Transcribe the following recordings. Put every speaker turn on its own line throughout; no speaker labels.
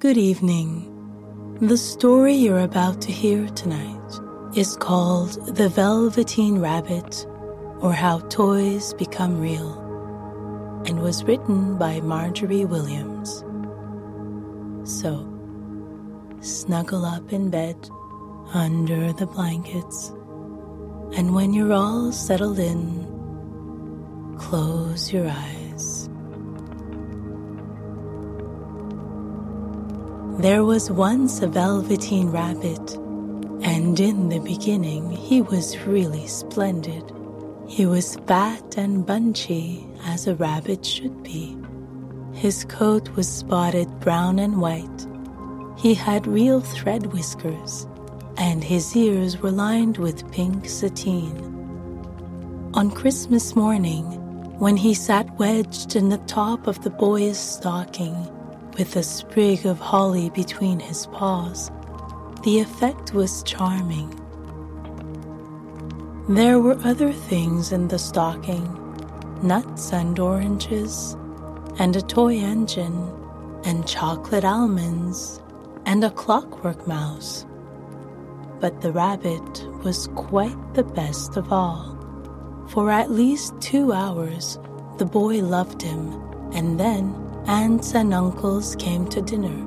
Good evening. The story you're about to hear tonight is called The Velveteen Rabbit, or How Toys Become Real, and was written by Margery Williams. So, snuggle up in bed under the blankets, and when you're all settled in, close your eyes. There was once a Velveteen Rabbit, and in the beginning he was really splendid. He was fat and bunchy, as a rabbit should be. His coat was spotted brown and white. He had real thread whiskers, and his ears were lined with pink sateen. On Christmas morning, when he sat wedged in the top of the boy's stocking, with a sprig of holly between his paws, the effect was charming. There were other things in the stocking, nuts and oranges, and a toy engine, and chocolate almonds, and a clockwork mouse. But the rabbit was quite the best of all. For at least 2 hours, the boy loved him, and then aunts and uncles came to dinner,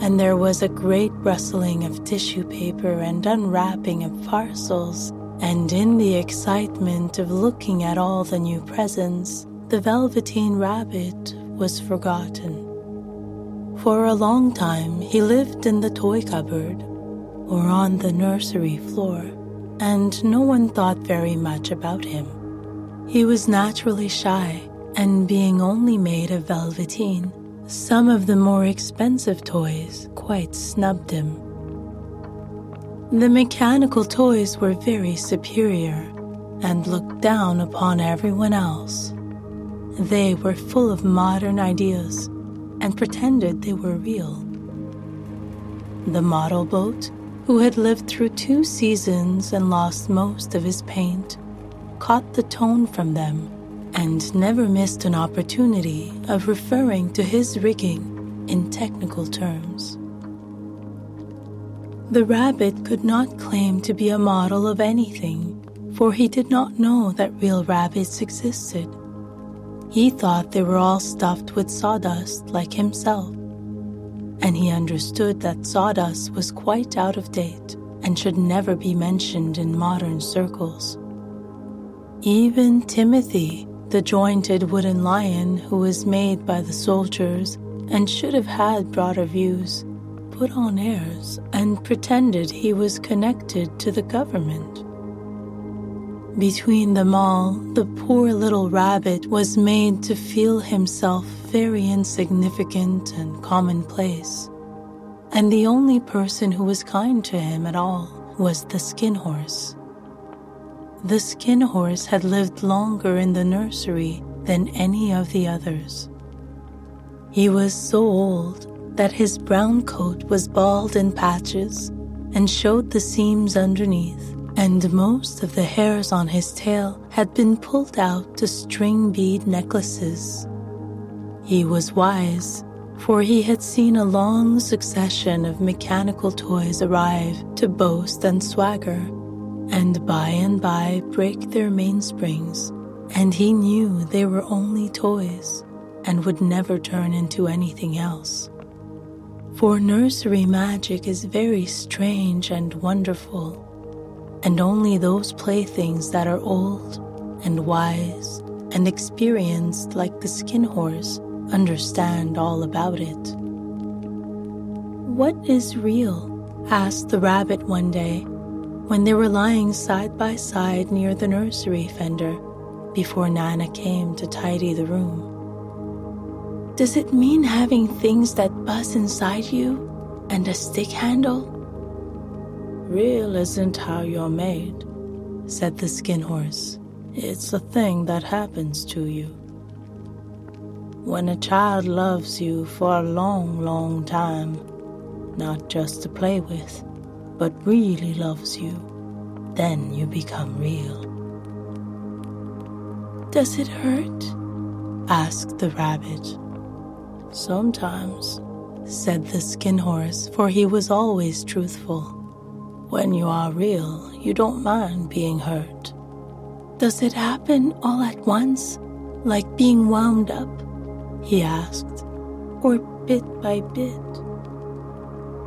and there was a great rustling of tissue paper and unwrapping of parcels, and in the excitement of looking at all the new presents, the Velveteen Rabbit was forgotten. For a long time he lived in the toy cupboard or on the nursery floor, and no one thought very much about him. He was naturally shy, and being only made of velveteen, some of the more expensive toys quite snubbed him. The mechanical toys were very superior and looked down upon everyone else. They were full of modern ideas and pretended they were real. The model boat, who had lived through 2 seasons and lost most of his paint, caught the tone from them and never missed an opportunity of referring to his rigging in technical terms. The rabbit could not claim to be a model of anything, for he did not know that real rabbits existed. He thought they were all stuffed with sawdust like himself, and he understood that sawdust was quite out of date and should never be mentioned in modern circles. Even Timothy, the jointed wooden lion who was made by the soldiers and should have had broader views, put on airs and pretended he was connected to the government. Between them all, the poor little rabbit was made to feel himself very insignificant and commonplace, and the only person who was kind to him at all was the skin horse. The skin horse had lived longer in the nursery than any of the others. He was so old that his brown coat was bald in patches and showed the seams underneath, and most of the hairs on his tail had been pulled out to string bead necklaces. He was wise, for he had seen a long succession of mechanical toys arrive to boast and swagger, and by break their mainsprings, and he knew they were only toys and would never turn into anything else. For nursery magic is very strange and wonderful, and only those playthings that are old and wise and experienced like the skin horse understand all about it. "What is real?" asked the rabbit one day, when they were lying side by side near the nursery fender before Nana came to tidy the room. "Does it mean having things that buzz inside you and a stick handle?" "Real isn't how you're made," said the skin horse. "It's a thing that happens to you. When a child loves you for a long, long time, not just to play with, but really loves you, then you become real." "Does it hurt?" asked the rabbit. "Sometimes, said the Skin Horse, for he was always truthful. "When you are real, you don't mind being hurt." "Does it happen all at once, like being wound up?" he asked, "or bit by bit?"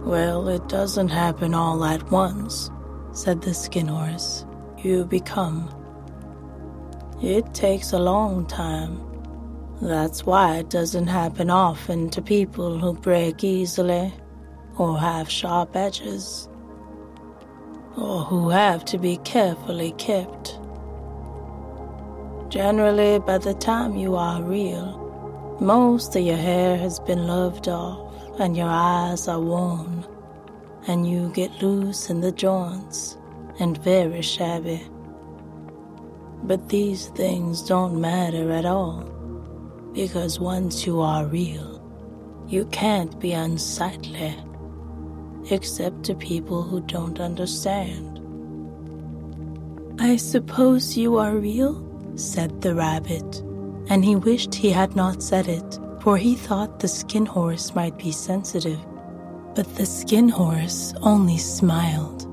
"Well, it doesn't happen all at once," said the Skin Horse. "You become. It takes a long time. That's why it doesn't happen often to people who break easily, or have sharp edges, or who have to be carefully kept. Generally, by the time you are real, most of your hair has been loved off, and your eyes are worn, and you get loose in the joints and very shabby. But these things don't matter at all, because once you are real, you can't be unsightly, except to people who don't understand." "I suppose you are real?" said the rabbit, and he wished he had not said it, for he thought the Skin Horse might be sensitive. But the Skin Horse only smiled.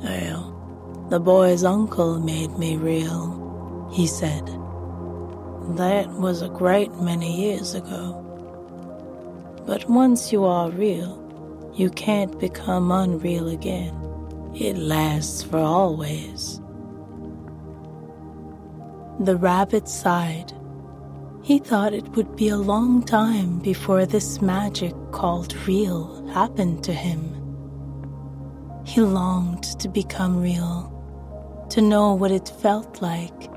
"Well, the boy's uncle made me real," he said. "That was a great many years ago. But once you are real, you can't become unreal again. It lasts for always." The rabbit sighed. He thought it would be a long time before this magic called real happened to him. He longed to become real, to know what it felt like,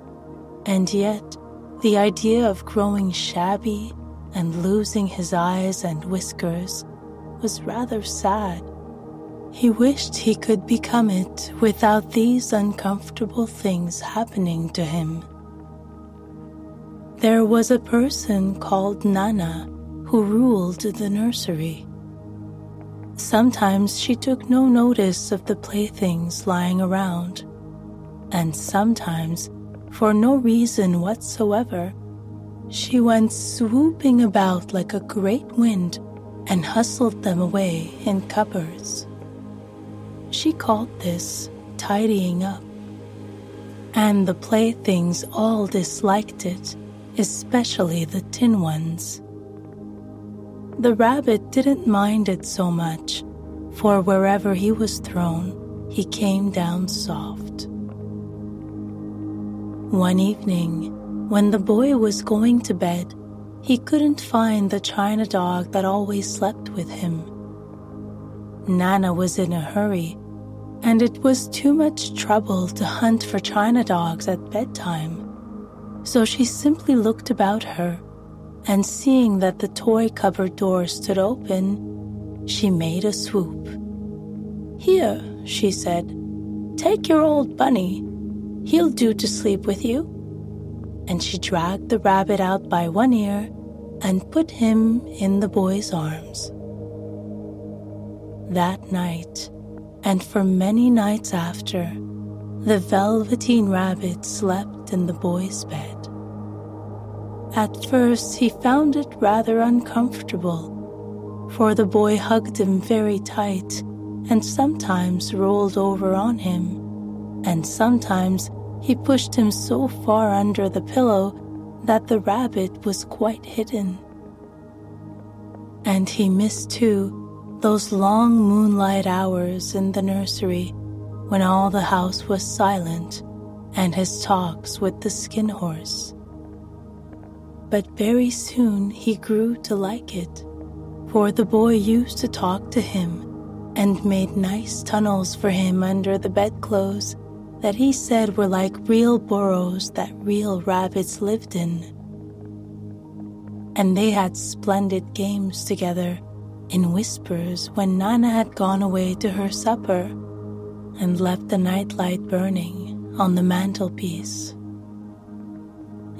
and yet the idea of growing shabby and losing his eyes and whiskers was rather sad. He wished he could become it without these uncomfortable things happening to him. There was a person called Nana who ruled the nursery. Sometimes she took no notice of the playthings lying around, and sometimes, for no reason whatsoever, she went swooping about like a great wind and hustled them away in cupboards. She called this tidying up, and the playthings all disliked it, especially the tin ones. The rabbit didn't mind it so much, for wherever he was thrown, he came down soft. One evening, when the boy was going to bed, he couldn't find the china dog that always slept with him. Nana was in a hurry, and it was too much trouble to hunt for china dogs at bedtime. So she simply looked about her, and seeing that the toy cupboard door stood open, she made a swoop. "Here," she said, "take your old bunny. He'll do to sleep with you." And she dragged the rabbit out by one ear and put him in the boy's arms. That night, and for many nights after, the Velveteen Rabbit slept in the boy's bed. At first, he found it rather uncomfortable, for the boy hugged him very tight and sometimes rolled over on him, and sometimes he pushed him so far under the pillow that the rabbit was quite hidden. And he missed, too, those long moonlight hours in the nursery when all the house was silent and his talks with the Skin Horse. But very soon he grew to like it, for the boy used to talk to him and made nice tunnels for him under the bedclothes that he said were like real burrows that real rabbits lived in. And they had splendid games together in whispers when Nana had gone away to her supper and left the nightlight burning on the mantelpiece.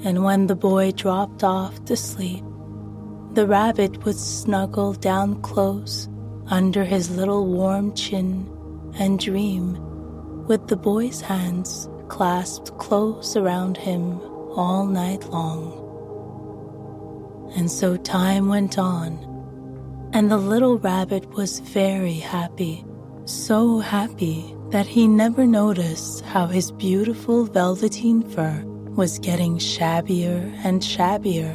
And when the boy dropped off to sleep, the rabbit would snuggle down close under his little warm chin and dream, with the boy's hands clasped close around him all night long. And so time went on, And the little rabbit was very happy, so happy that he never noticed how his beautiful velveteen fur was getting shabbier and shabbier,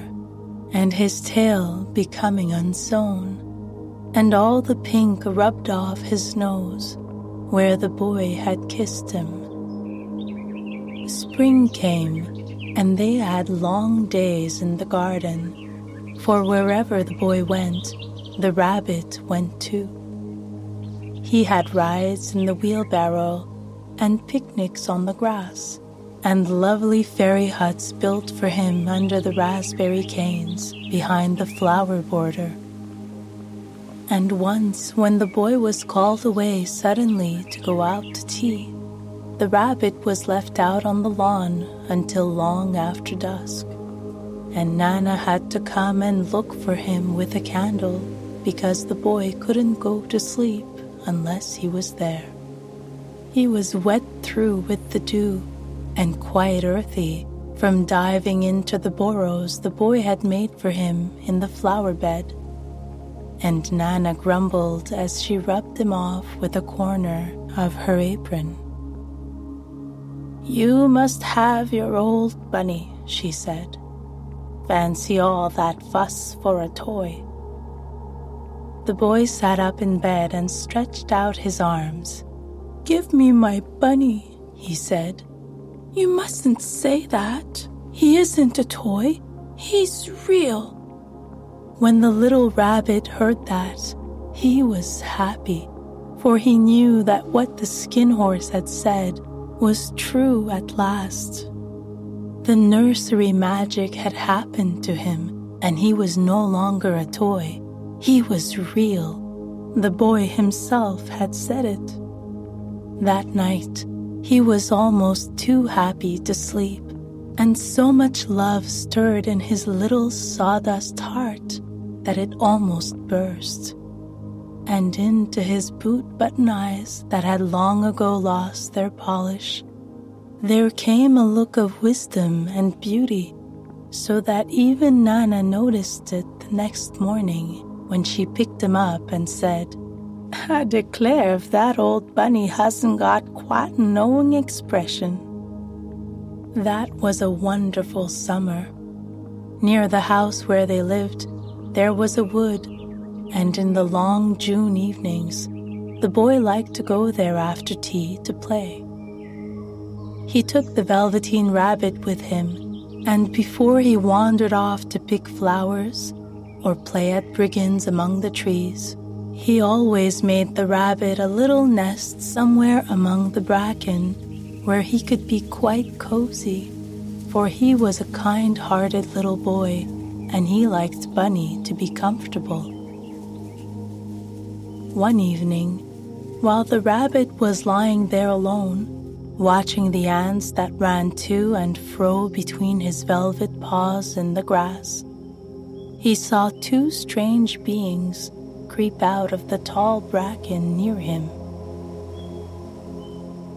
and his tail becoming unsewn, and all the pink rubbed off his nose where the boy had kissed him. Spring came, and they had long days in the garden, for wherever the boy went, the rabbit went too. He had rides in the wheelbarrow and picnics on the grass, and lovely fairy huts built for him under the raspberry canes behind the flower border. And once, when the boy was called away suddenly to go out to tea, the rabbit was left out on the lawn until long after dusk, and Nana had to come and look for him with a candle because the boy couldn't go to sleep unless he was there. He was wet through with the dew and quite earthy from diving into the burrows the boy had made for him in the flower bed, and Nana grumbled as she rubbed him off with a corner of her apron. "You must have your old bunny," she said. "Fancy all that fuss for a toy." The boy sat up in bed and stretched out his arms. "Give me my bunny," he said. "You mustn't say that. He isn't a toy. He's real." When the little rabbit heard that, he was happy, for he knew that what the skin horse had said was true at last. The nursery magic had happened to him, and he was no longer a toy. He was real. The boy himself had said it. That night, he was almost too happy to sleep, and so much love stirred in his little sawdust heart that it almost burst. And into his boot-button eyes that had long ago lost their polish, there came a look of wisdom and beauty, so that even Nana noticed it the next morning when she picked him up and said, "I declare if that old bunny hasn't got quite a knowing expression." That was a wonderful summer. Near the house where they lived, there was a wood, and in the long June evenings, the boy liked to go there after tea to play. He took the Velveteen Rabbit with him, and before he wandered off to pick flowers or play at brigands among the trees, he always made the rabbit a little nest somewhere among the bracken where he could be quite cozy, for he was a kind-hearted little boy, and he liked Bunny to be comfortable. One evening, while the rabbit was lying there alone, watching the ants that ran to and fro between his velvet paws in the grass, he saw two strange beings creep out of the tall bracken near him.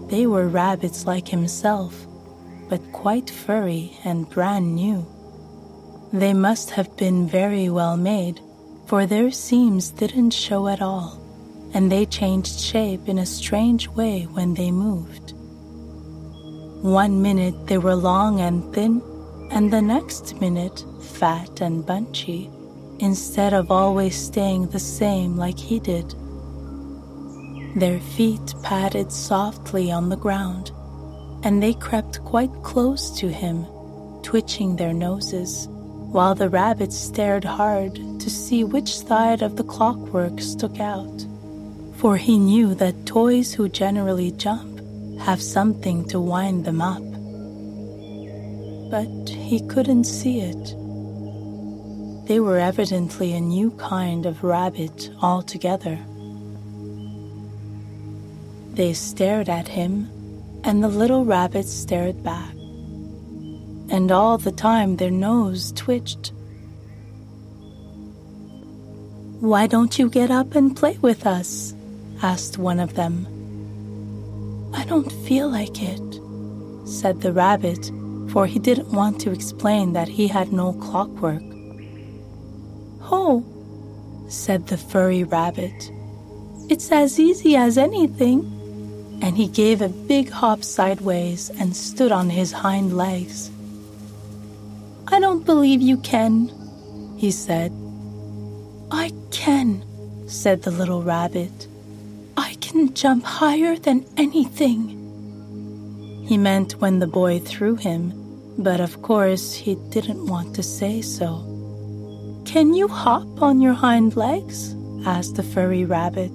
They were rabbits like himself, but quite furry and brand new. They must have been very well made, for their seams didn't show at all, and they changed shape in a strange way when they moved. One minute they were long and thin, and the next minute fat and bunchy, instead of always staying the same like he did. Their feet padded softly on the ground, and they crept quite close to him, twitching their noses, while the rabbit stared hard to see which side of the clockwork stuck out, for he knew that toys who generally jump have something to wind them up. But he couldn't see it. They were evidently a new kind of rabbit altogether. They stared at him, and the little rabbit stared back. And all the time their nose twitched. "Why don't you get up and play with us?" asked one of them. "I don't feel like it," said the rabbit, for he didn't want to explain that he had no clockwork. "Oh, said the furry rabbit. "It's as easy as anything." And he gave a big hop sideways and stood on his hind legs. "I don't believe you can," he said. "I can," said the little rabbit. "I can jump higher than anything." He meant when the boy threw him, but of course he didn't want to say so. "Can you hop on your hind legs?" asked the furry rabbit.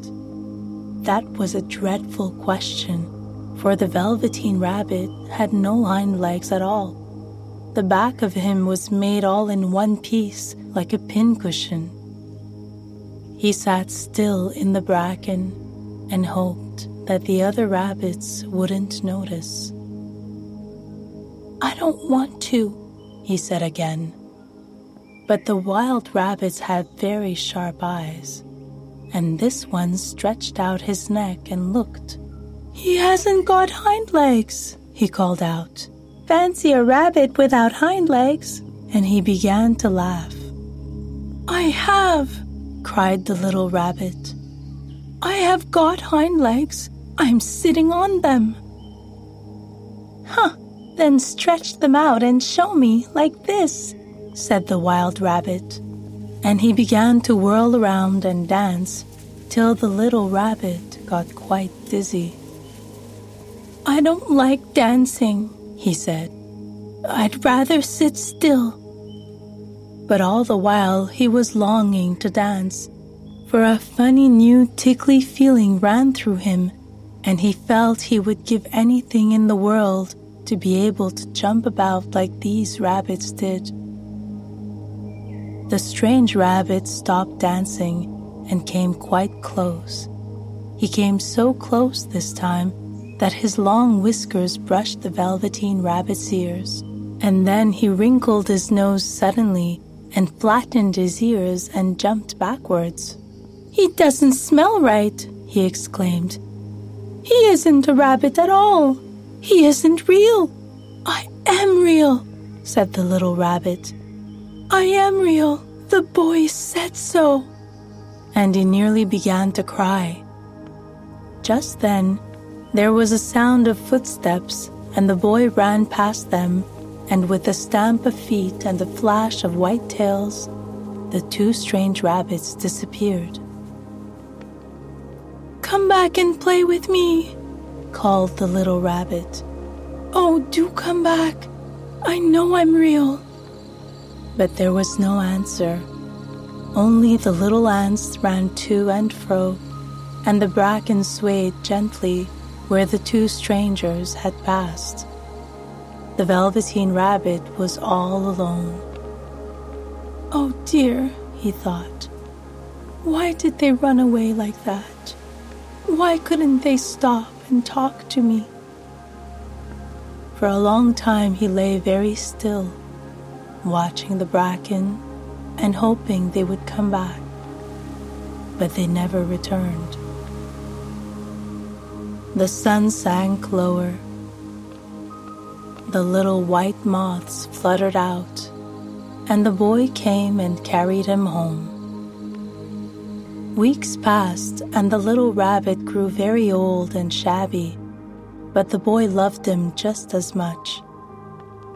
That was a dreadful question, for the Velveteen Rabbit had no hind legs at all. The back of him was made all in one piece, like a pincushion. He sat still in the bracken and hoped that the other rabbits wouldn't notice. "I don't want to," he said again. But the wild rabbits had very sharp eyes, and this one stretched out his neck and looked. "He hasn't got hind legs," he called out. "Fancy a rabbit without hind legs," and he began to laugh. "I have," cried the little rabbit. "I have got hind legs. I'm sitting on them." "Huh, then stretch them out and show me like this," said the wild rabbit. And he began to whirl around and dance till the little rabbit got quite dizzy. "I don't like dancing," he said. "I'd rather sit still." But all the while he was longing to dance, for a funny new tickly feeling ran through him, and he felt he would give anything in the world to be able to jump about like these rabbits did. The strange rabbit stopped dancing and came quite close. He came so close this time that his long whiskers brushed the Velveteen Rabbit's ears, and then he wrinkled his nose suddenly and flattened his ears and jumped backwards. "He doesn't smell right," he exclaimed. "He isn't a rabbit at all. He isn't real." "I am real," said the little rabbit. "I am real. The boy said so." And he nearly began to cry. Just then, there was a sound of footsteps, and the boy ran past them, and with a stamp of feet and a flash of white tails, the two strange rabbits disappeared. "Come back and play with me," called the little rabbit. "Oh, do come back. I know I'm real." But there was no answer. Only the little ants ran to and fro, and the bracken swayed gently where the two strangers had passed. The Velveteen Rabbit was all alone. "Oh dear," he thought. "Why did they run away like that? Why couldn't they stop and talk to me?" For a long time he lay very still, watching the bracken and hoping they would come back, but they never returned. The sun sank lower. The little white moths fluttered out, and the boy came and carried him home. Weeks passed, and the little rabbit grew very old and shabby, but the boy loved him just as much.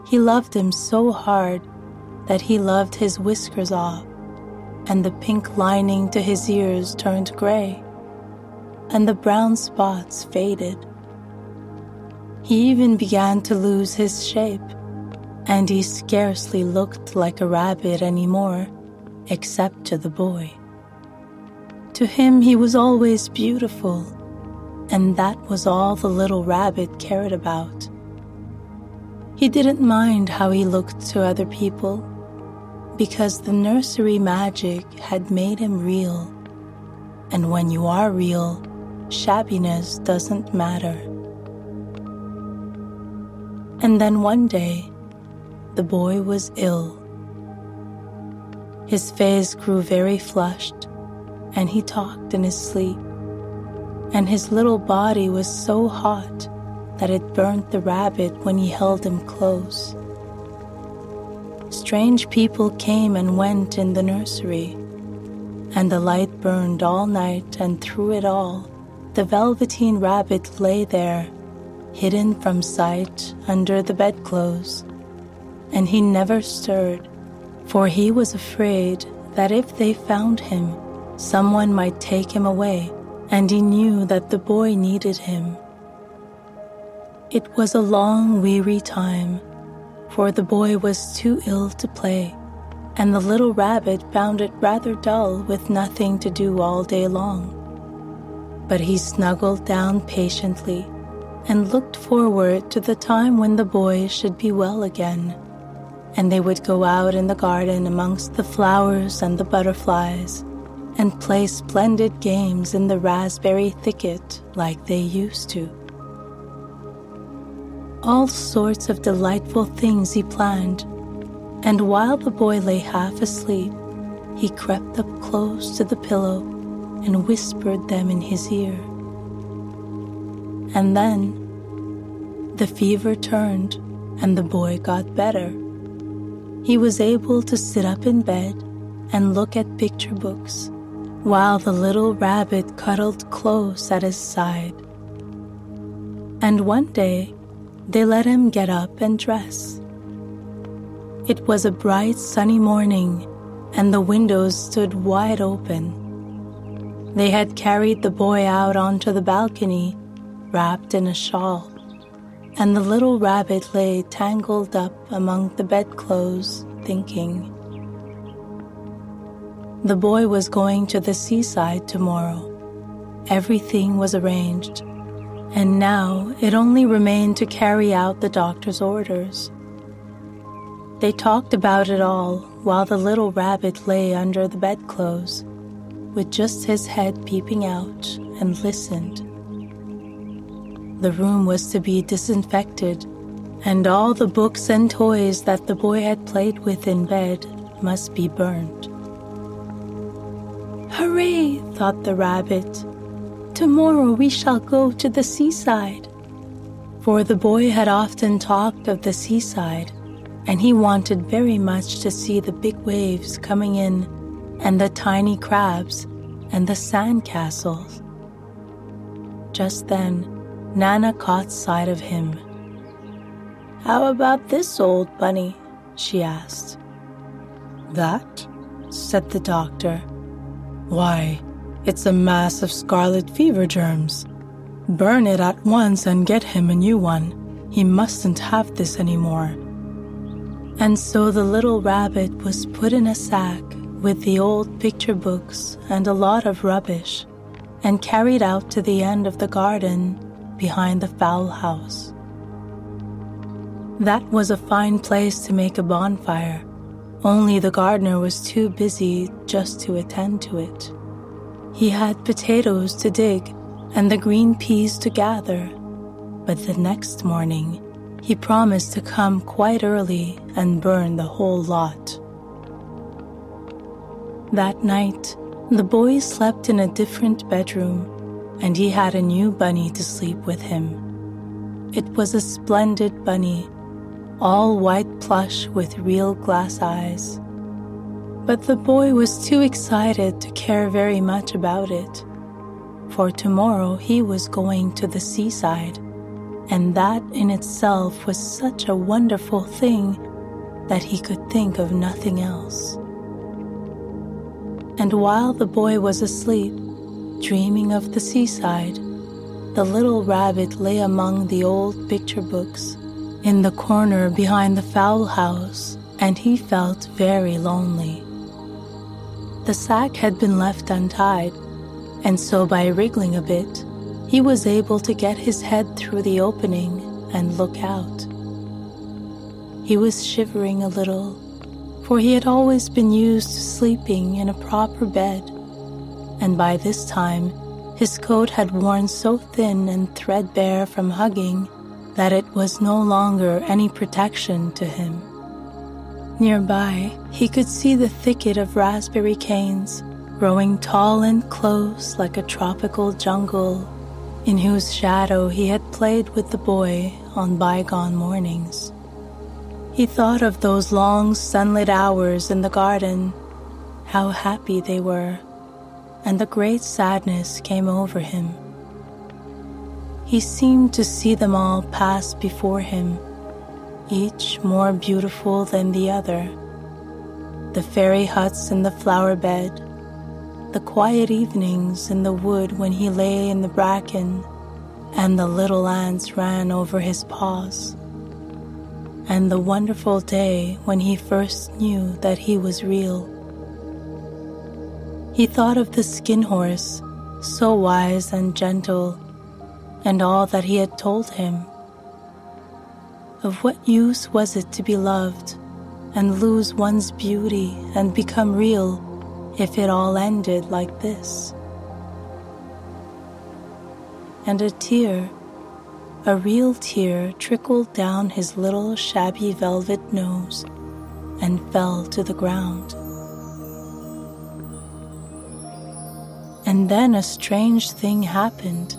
He loved him so hard that he loved his whiskers off, and the pink lining to his ears turned gray, and the brown spots faded. He even began to lose his shape, and he scarcely looked like a rabbit anymore, except to the boy. To him he was always beautiful, and that was all the little rabbit cared about. He didn't mind how he looked to other people, because the nursery magic had made him real, and when you are real, shabbiness doesn't matter. And then one day, the boy was ill. His face grew very flushed, and he talked in his sleep, and his little body was so hot that it burnt the rabbit when he held him close. Strange people came and went in the nursery, and the light burned all night, and through it all, the Velveteen Rabbit lay there, hidden from sight under the bedclothes. And he never stirred, for he was afraid that if they found him, someone might take him away, and he knew that the boy needed him. It was a long, weary time, for the boy was too ill to play, and the little rabbit found it rather dull with nothing to do all day long. But he snuggled down patiently and looked forward to the time when the boy should be well again, and they would go out in the garden amongst the flowers and the butterflies and play splendid games in the raspberry thicket like they used to. All sorts of delightful things he planned, and while the boy lay half asleep, he crept up close to the pillow and whispered them in his ear. And then the fever turned and the boy got better. He was able to sit up in bed and look at picture books, while the little rabbit cuddled close at his side. And one day, they let him get up and dress. It was a bright sunny morning, and the windows stood wide open. They had carried the boy out onto the balcony, wrapped in a shawl, and the little rabbit lay tangled up among the bedclothes, thinking. The boy was going to the seaside tomorrow. Everything was arranged, and now it only remained to carry out the doctor's orders. They talked about it all while the little rabbit lay under the bedclothes, with just his head peeping out, and listened. The room was to be disinfected, and all the books and toys that the boy had played with in bed must be burned. "Hooray!" thought the rabbit. "Tomorrow we shall go to the seaside." For the boy had often talked of the seaside, and he wanted very much to see the big waves coming in, and the tiny crabs, and the sand castles. Just then, Nana caught sight of him. "How about this, old bunny?" she asked. "That?" said the doctor. "Why, it's a mass of scarlet fever germs. Burn it at once and get him a new one. He mustn't have this anymore." And so the little rabbit was put in a sack with the old picture books and a lot of rubbish, and carried out to the end of the garden behind the fowl house. That was a fine place to make a bonfire, only the gardener was too busy just to attend to it. He had potatoes to dig and the green peas to gather, but the next morning he promised to come quite early and burn the whole lot. That night, the boy slept in a different bedroom, and he had a new bunny to sleep with him. It was a splendid bunny, all white plush with real glass eyes. But the boy was too excited to care very much about it, for tomorrow he was going to the seaside, and that in itself was such a wonderful thing that he could think of nothing else. And while the boy was asleep, dreaming of the seaside, the little rabbit lay among the old picture books in the corner behind the fowl house, and he felt very lonely. The sack had been left untied, and so by wriggling a bit, he was able to get his head through the opening and look out. He was shivering a little, for he had always been used to sleeping in a proper bed, and by this time his coat had worn so thin and threadbare from hugging that it was no longer any protection to him. Nearby, he could see the thicket of raspberry canes, growing tall and close like a tropical jungle, in whose shadow he had played with the boy on bygone mornings. He thought of those long sunlit hours in the garden, how happy they were, and a great sadness came over him. He seemed to see them all pass before him, each more beautiful than the other. The fairy huts in the flower bed, the quiet evenings in the wood when he lay in the bracken and the little ants ran over his paws, and the wonderful day when he first knew that he was real. He thought of the skin horse, so wise and gentle, and all that he had told him. Of what use was it to be loved and lose one's beauty and become real if it all ended like this? And a tear, a real tear, trickled down his little shabby velvet nose and fell to the ground. And then a strange thing happened,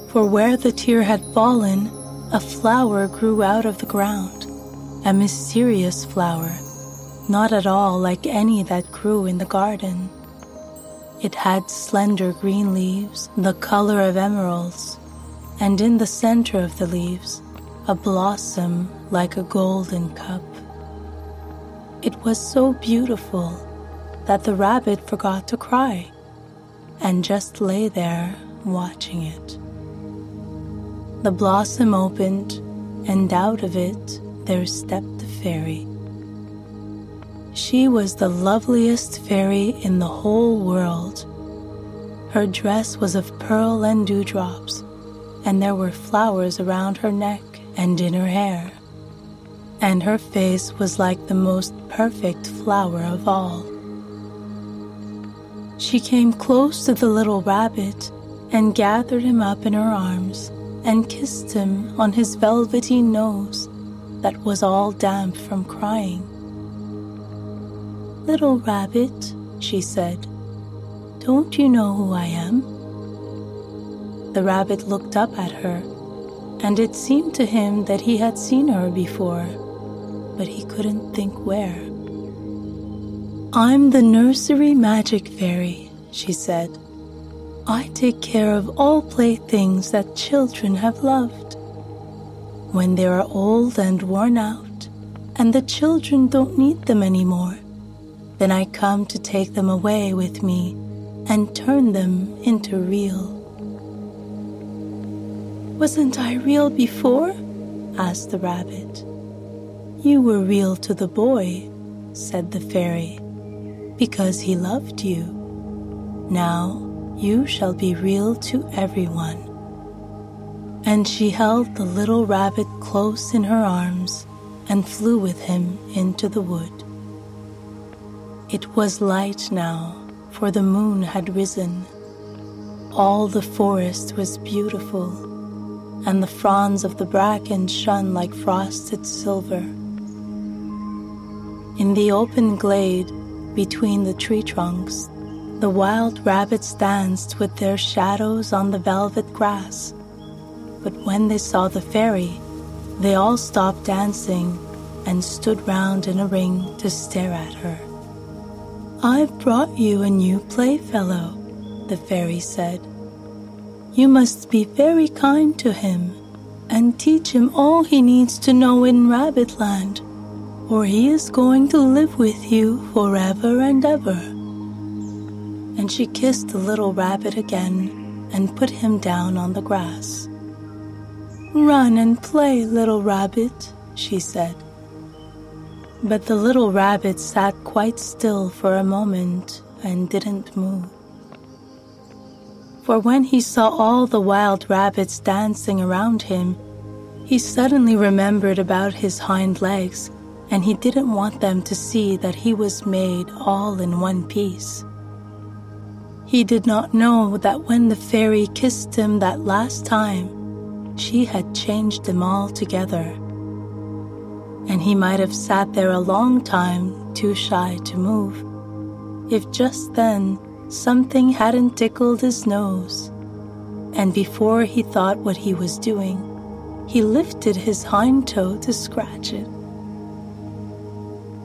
for where the tear had fallen, a flower grew out of the ground, a mysterious flower, not at all like any that grew in the garden. It had slender green leaves, the color of emeralds, and in the center of the leaves, a blossom like a golden cup. It was so beautiful that the rabbit forgot to cry and just lay there watching it. The blossom opened, and out of it there stepped a fairy. She was the loveliest fairy in the whole world. Her dress was of pearl and dewdrops, and there were flowers around her neck and in her hair, and her face was like the most perfect flower of all. She came close to the little rabbit and gathered him up in her arms and kissed him on his velveteen nose that was all damp from crying. "Little rabbit," she said, "don't you know who I am?" The rabbit looked up at her, and it seemed to him that he had seen her before, but he couldn't think where. "I'm the nursery magic fairy," she said. "I take care of all playthings that children have loved. When they are old and worn out, and the children don't need them anymore, then I come to take them away with me and turn them into real." "Wasn't I real before?" asked the rabbit. "You were real to the boy," said the fairy, "because he loved you. Now you shall be real to everyone." And she held the little rabbit close in her arms and flew with him into the wood. It was light now, for the moon had risen. All the forest was beautiful, and the fronds of the bracken shone like frosted silver. In the open glade between the tree trunks, the wild rabbits danced with their shadows on the velvet grass. But when they saw the fairy, they all stopped dancing and stood round in a ring to stare at her. "I've brought you a new playfellow," the fairy said. "You must be very kind to him and teach him all he needs to know in Rabbitland, or he is going to live with you forever and ever." And she kissed the little rabbit again and put him down on the grass. "Run and play, little rabbit," she said. But the little rabbit sat quite still for a moment and didn't move. For when he saw all the wild rabbits dancing around him, he suddenly remembered about his hind legs, and he didn't want them to see that he was made all in one piece. He did not know that when the fairy kissed him that last time, she had changed him altogether. And he might have sat there a long time, too shy to move, if just then something hadn't tickled his nose, and before he thought what he was doing, he lifted his hind toe to scratch it.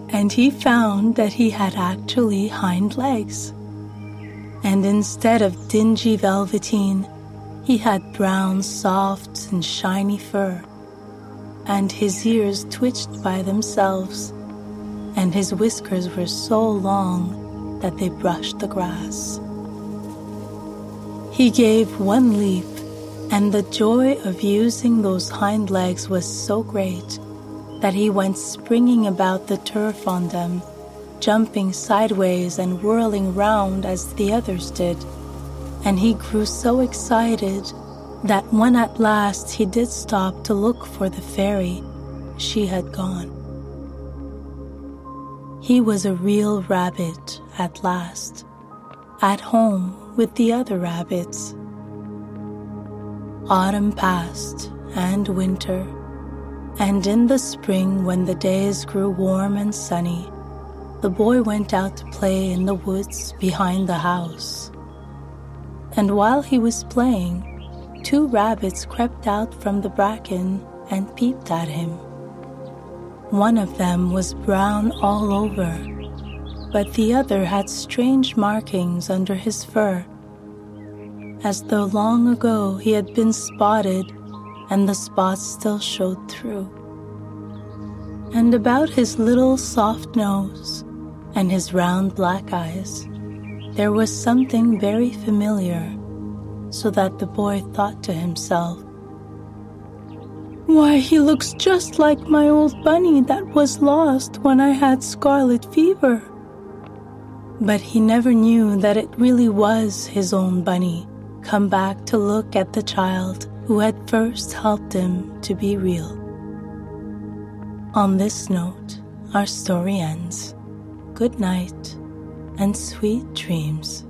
And he found that he had actually hind legs. and instead of dingy velveteen, he had brown, soft, and shiny fur, and his ears twitched by themselves, and his whiskers were so long that they brushed the grass. He gave one leap, and the joy of using those hind legs was so great that he went springing about the turf on them, jumping sideways and whirling round as the others did, and he grew so excited that when at last he did stop to look for the fairy, she had gone. He was a real rabbit at last, at home with the other rabbits. Autumn passed, and winter, and in the spring, when the days grew warm and sunny, the boy went out to play in the woods behind the house. And while he was playing, 2 rabbits crept out from the bracken and peeped at him. One of them was brown all over, but the other had strange markings under his fur, as though long ago he had been spotted and the spots still showed through. And about his little soft nose and his round black eyes, there was something very familiar, so that the boy thought to himself, "Why, he looks just like my old bunny that was lost when I had scarlet fever." But he never knew that it really was his own bunny, come back to look at the child who had first helped him to be real. On this note, our story ends. Good night and sweet dreams.